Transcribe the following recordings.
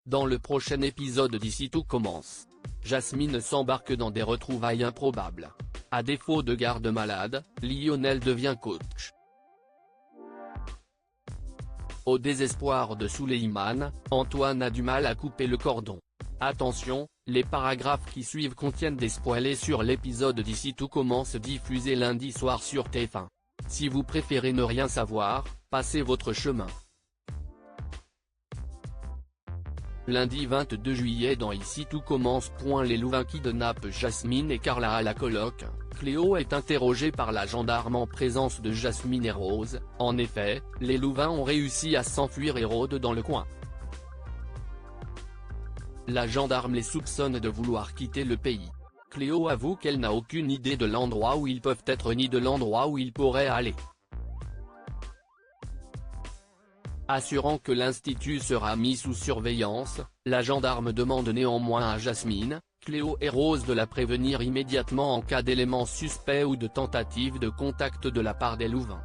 Dans le prochain épisode d'Ici tout commence, Jasmine s'embarque dans des retrouvailles improbables. À défaut de garde-malade, Lionel devient coach. Au désespoir de Souleymane, Antoine a du mal à couper le cordon. Attention, les paragraphes qui suivent contiennent des spoilers sur l'épisode d'Ici tout commence diffusé lundi soir sur TF1. Si vous préférez ne rien savoir, passez votre chemin. Lundi 22 juillet dans Ici tout commence. Les Louvains kidnappent Jasmine et Carla à la coloc. Cléo est interrogée par la gendarme en présence de Jasmine et Rose. En effet, les Louvains ont réussi à s'enfuir et rôdent dans le coin. La gendarme les soupçonne de vouloir quitter le pays. Cléo avoue qu'elle n'a aucune idée de l'endroit où ils peuvent être ni de l'endroit où ils pourraient aller. Assurant que l'institut sera mis sous surveillance, la gendarme demande néanmoins à Jasmine, Cléo et Rose de la prévenir immédiatement en cas d'éléments suspects ou de tentative de contact de la part des Louvains.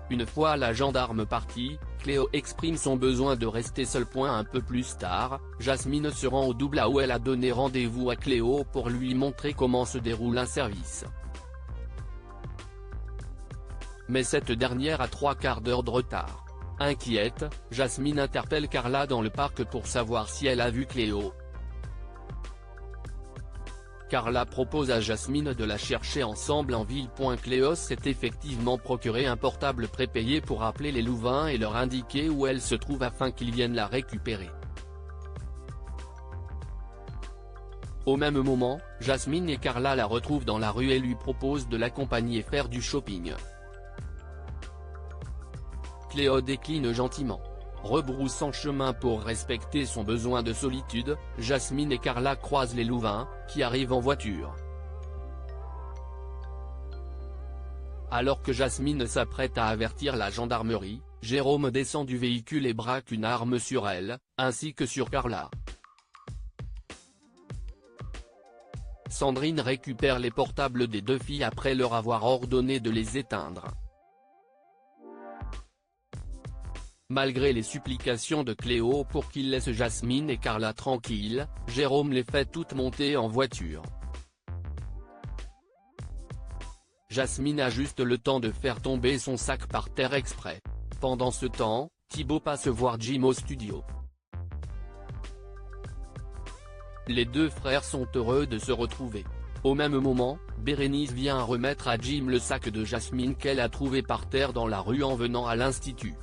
Une fois la gendarme partie, Cléo exprime son besoin de rester seule. Un peu plus tard, Jasmine se rend au Doubla où elle a donné rendez-vous à Cléo pour lui montrer comment se déroule un service. Mais cette dernière a 3/4 d'heure de retard. Inquiète, Jasmine interpelle Carla dans le parc pour savoir si elle a vu Cléo. Carla propose à Jasmine de la chercher ensemble en ville. Cléo s'est effectivement procuré un portable prépayé pour appeler les Louvains et leur indiquer où elle se trouve afin qu'ils viennent la récupérer. Au même moment, Jasmine et Carla la retrouvent dans la rue et lui proposent de l'accompagner faire du shopping. Cléo décline gentiment. Rebroussant chemin pour respecter son besoin de solitude, Jasmine et Carla croisent les Louvains, qui arrivent en voiture. Alors que Jasmine s'apprête à avertir la gendarmerie, Jérôme descend du véhicule et braque une arme sur elle, ainsi que sur Carla. Sandrine récupère les portables des deux filles après leur avoir ordonné de les éteindre. Malgré les supplications de Cléo pour qu'il laisse Jasmine et Carla tranquilles, Jérôme les fait toutes monter en voiture. Jasmine a juste le temps de faire tomber son sac par terre exprès. Pendant ce temps, Thibaut passe voir Jim au studio. Les deux frères sont heureux de se retrouver. Au même moment, Bérénice vient remettre à Jim le sac de Jasmine qu'elle a trouvé par terre dans la rue en venant à l'institut.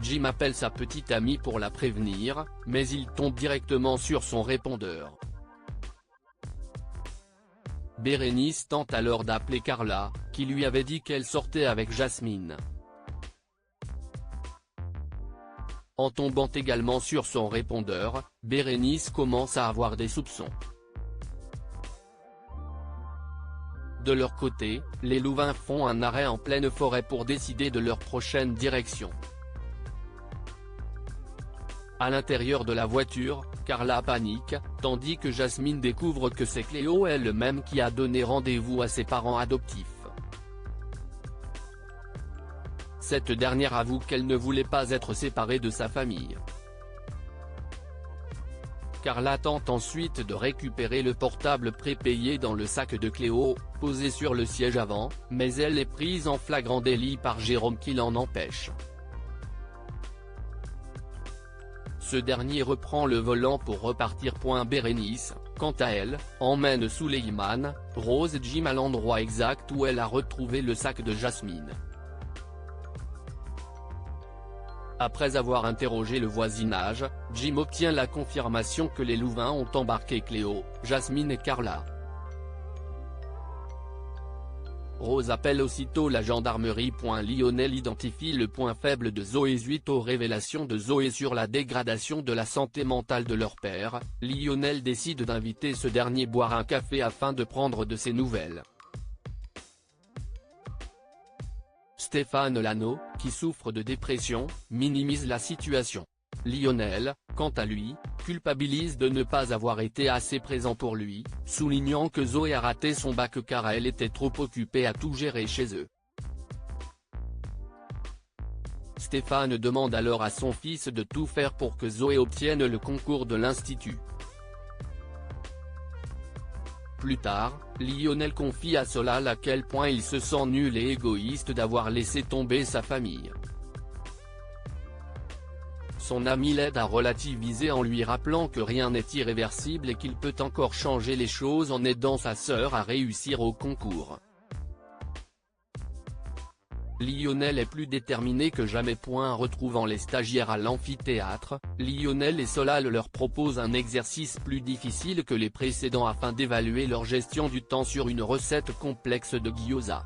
Jim appelle sa petite amie pour la prévenir, mais il tombe directement sur son répondeur. Bérénice tente alors d'appeler Carla, qui lui avait dit qu'elle sortait avec Jasmine. En tombant également sur son répondeur, Bérénice commence à avoir des soupçons. De leur côté, les Louvains font un arrêt en pleine forêt pour décider de leur prochaine direction. À l'intérieur de la voiture, Carla panique, tandis que Jasmine découvre que c'est Cléo elle-même qui a donné rendez-vous à ses parents adoptifs. Cette dernière avoue qu'elle ne voulait pas être séparée de sa famille. Carla tente ensuite de récupérer le portable prépayé dans le sac de Cléo, posé sur le siège avant, mais elle est prise en flagrant délit par Jérôme qui l'en empêche. Ce dernier reprend le volant pour repartir. Bérénice, quant à elle, emmène Souleymane, Rose et Jim à l'endroit exact où elle a retrouvé le sac de Jasmine. Après avoir interrogé le voisinage, Jim obtient la confirmation que les Louvains ont embarqué Cléo, Jasmine et Carla. Rose appelle aussitôt la gendarmerie. Lionel identifie le point faible de Zoé suite aux révélations de Zoé sur la dégradation de la santé mentale de leur père. Lionel décide d'inviter ce dernier boire un café afin de prendre de ses nouvelles. Stéphane Lano, qui souffre de dépression, minimise la situation. Lionel, quant à lui, culpabilise de ne pas avoir été assez présent pour lui, soulignant que Zoé a raté son bac car elle était trop occupée à tout gérer chez eux. Stéphane demande alors à son fils de tout faire pour que Zoé obtienne le concours de l'Institut. Plus tard, Lionel confie à Solal à quel point il se sent nul et égoïste d'avoir laissé tomber sa famille. Son ami l'aide à relativiser en lui rappelant que rien n'est irréversible et qu'il peut encore changer les choses en aidant sa sœur à réussir au concours. Lionel est plus déterminé que jamais. Retrouvant les stagiaires à l'amphithéâtre, Lionel et Solal leur proposent un exercice plus difficile que les précédents afin d'évaluer leur gestion du temps sur une recette complexe de gyoza.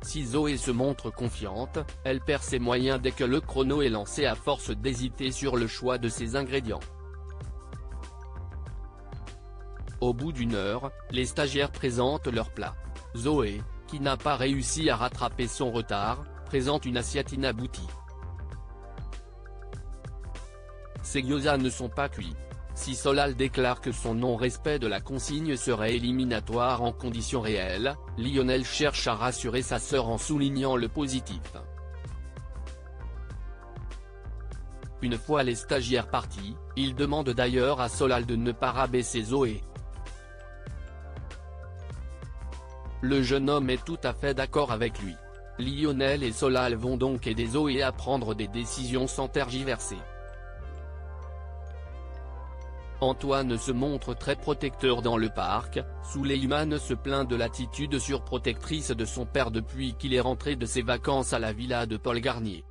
Si Zoé se montre confiante, elle perd ses moyens dès que le chrono est lancé à force d'hésiter sur le choix de ses ingrédients. Au bout d'une heure, les stagiaires présentent leur plat. Zoé, qui n'a pas réussi à rattraper son retard, présente une assiette inaboutie. Ces gyozas ne sont pas cuits. Si Solal déclare que son non-respect de la consigne serait éliminatoire en conditions réelles, Lionel cherche à rassurer sa sœur en soulignant le positif. Une fois les stagiaires partis, il demande d'ailleurs à Solal de ne pas rabaisser Zoé. Le jeune homme est tout à fait d'accord avec lui. Lionel et Solal vont donc aider Zoé à prendre des décisions sans tergiverser. Antoine se montre très protecteur dans le parc, Souleymane se plaint de l'attitude surprotectrice de son père depuis qu'il est rentré de ses vacances à la villa de Paul Garnier.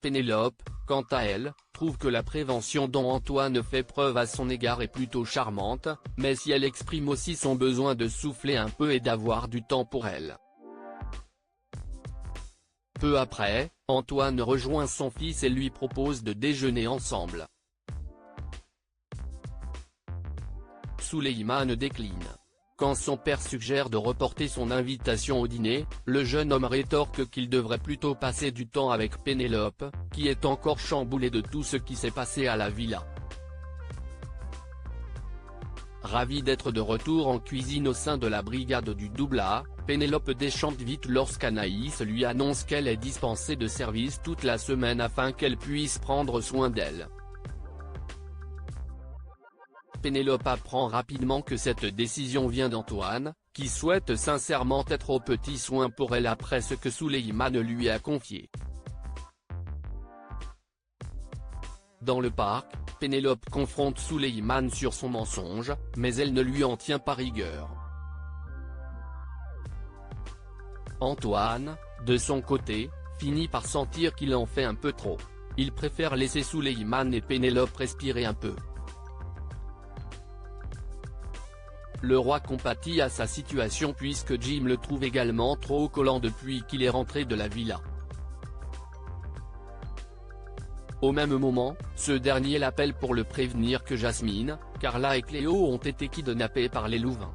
Pénélope, quant à elle, trouve que la prévention dont Antoine fait preuve à son égard est plutôt charmante, mais si elle exprime aussi son besoin de souffler un peu et d'avoir du temps pour elle. Peu après, Antoine rejoint son fils et lui propose de déjeuner ensemble. Souleymane décline. Quand son père suggère de reporter son invitation au dîner, le jeune homme rétorque qu'il devrait plutôt passer du temps avec Pénélope, qui est encore chamboulée de tout ce qui s'est passé à la villa. Ravie d'être de retour en cuisine au sein de la brigade du double A, Pénélope déchante vite lorsqu'Anaïs lui annonce qu'elle est dispensée de service toute la semaine afin qu'elle puisse prendre soin d'elle. Pénélope apprend rapidement que cette décision vient d'Antoine, qui souhaite sincèrement être aux petits soins pour elle après ce que Souleymane lui a confié. Dans le parc, Pénélope confronte Souleymane sur son mensonge, mais elle ne lui en tient pas rigueur. Antoine, de son côté, finit par sentir qu'il en fait un peu trop. Il préfère laisser Souleymane et Pénélope respirer un peu. Le roi compatit à sa situation puisque Jim le trouve également trop collant depuis qu'il est rentré de la villa. Au même moment, ce dernier l'appelle pour le prévenir que Jasmine, Carla et Cléo ont été kidnappés par les Louvains.